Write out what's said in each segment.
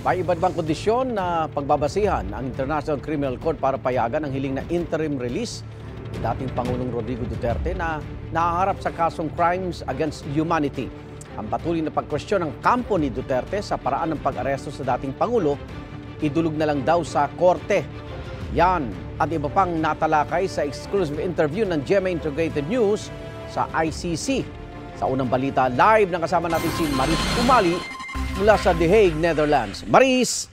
May iba't ibang kondisyon na pagbabasihan ng International Criminal Court para payagan ang hiling na interim release ni dating Pangulong Rodrigo Duterte na nahaharap sa kasong crimes against humanity. Ang patuloy na pagkwestiyon ng kampo ni Duterte sa paraan ng pag-aresto sa dating Pangulo, idulog na lang daw sa korte. Yan at iba pang natalakay sa exclusive interview ng GMA Integrated News sa ICC. Sa unang balita, live na kasama natin si Maris Umali mula sa The Hague, Netherlands. Maris!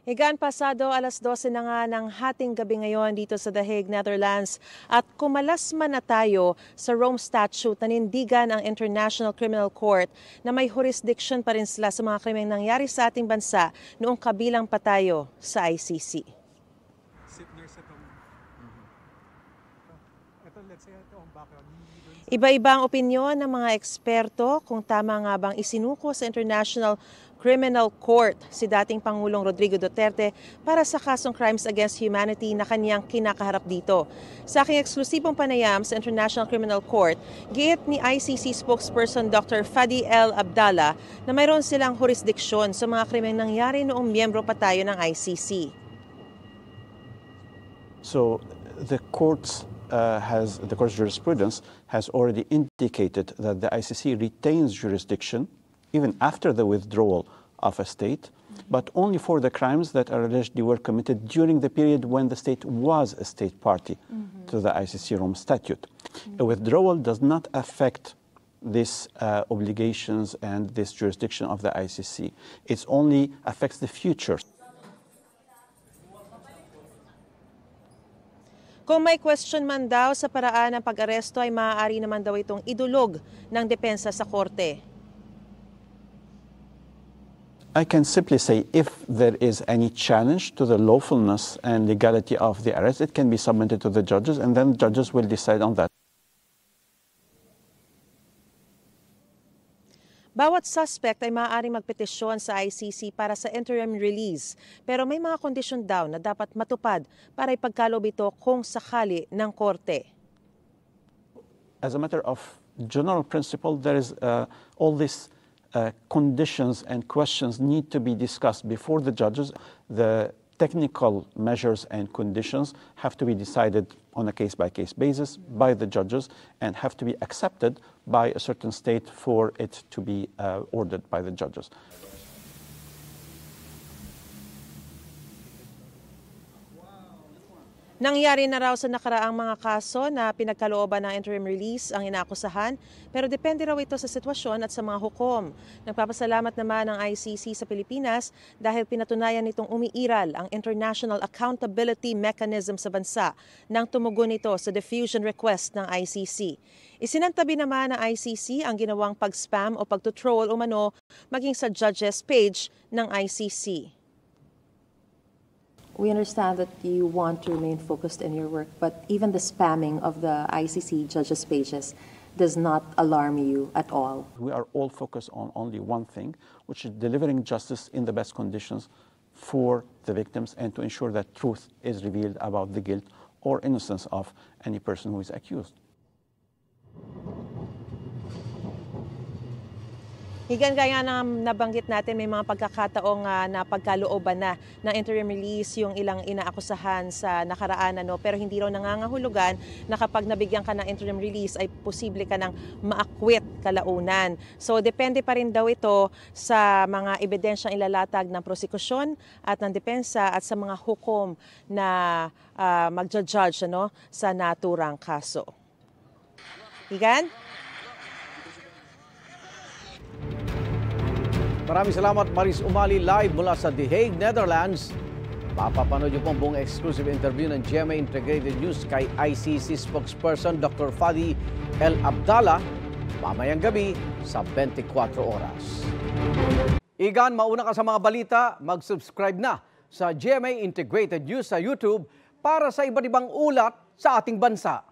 Higaan pasado, alas 12 na nga ng hating gabi ngayon dito sa The Hague, Netherlands. At kumalas man na tayo sa Rome Statute, nanindigan ang International Criminal Court na may jurisdiction pa rin sila sa mga krimeng nangyari sa ating bansa noong kabilang pa tayo sa ICC. Iba-iba ang opinyon ng mga eksperto kung tama nga bang isinuko sa International Criminal Court si dating Pangulong Rodrigo Duterte para sa kasong crimes against humanity na kanyang kinakaharap dito. Sa aking eksklusibong panayam sa International Criminal Court, giit ni ICC spokesperson Dr. Fadi El Abdallah na mayroon silang jurisdiksyon sa mga krimeng nangyari noong miyembro pa tayo ng ICC. So the court's jurisprudence has already indicated that the ICC retains jurisdiction even after the withdrawal of a state, but only for the crimes that are allegedly were committed during the period when the state was a state party to the ICC Rome Statute. A withdrawal does not affect these obligations and this jurisdiction of the ICC. It only affects the future. Kung may question man daw sa paraan ng pag-aresto ay maaari naman daw itong idulog ng depensa sa korte. I can simply say if there is any challenge to the lawfulness and legality of the arrest, it can be submitted to the judges and then judges will decide on that. Bawat suspect ay maaaring magpetisyon sa ICC para sa interim release, pero may mga kondisyon daw na dapat matupad para ipagkaloob ito kung sakali ng korte. As a matter of general principle, there is all these conditions and questions need to be discussed before the judges. The technical measures and conditions have to be decided on a case-by-case basis by the judges and have to be accepted by a certain state for it to be ordered by the judges. Nangyari na raw sa nakaraang mga kaso na pinagkalooban ng interim release ang inaakusahan, pero depende raw ito sa sitwasyon at sa mga hukom. Nagpapasalamat naman ang ICC sa Pilipinas dahil pinatunayan nitong umiiral ang International Accountability Mechanism sa bansa nang tumugon ito sa diffusion request ng ICC. Isinantabi naman ng ICC ang ginawang pag-spam o pag-troll umano maging sa judges page ng ICC. We understand that you want to remain focused in your work, but even the spamming of the ICC judges' pages does not alarm you at all. We are all focused on only one thing, which is delivering justice in the best conditions for the victims and to ensure that truth is revealed about the guilt or innocence of any person who is accused. Higan kaya na nabanggit natin may mga pagkakataong napagkalooban na ng interim release yung ilang inaakusahan sa nakaraan pero hindi raw nangangahulugan na kapag nabigyan ka ng interim release ay posible ka ng maakwit kalaunan. So depende pa rin daw ito sa mga ebidensyang ilalatag ng prosekusyon at ng depensa at sa mga hukom na magja-judge sa naturang kaso. Higan? Maraming salamat, Maris Umali, live mula sa The Hague, Netherlands. Mapapanood niyo po ang buong exclusive interview ng GMA Integrated News kay ICC spokesperson Dr. Fadi El Abdallah mamayang gabi sa 24 oras. Igan, mauna ka sa mga balita, mag-subscribe na sa GMA Integrated News sa YouTube para sa iba't ibang ulat sa ating bansa.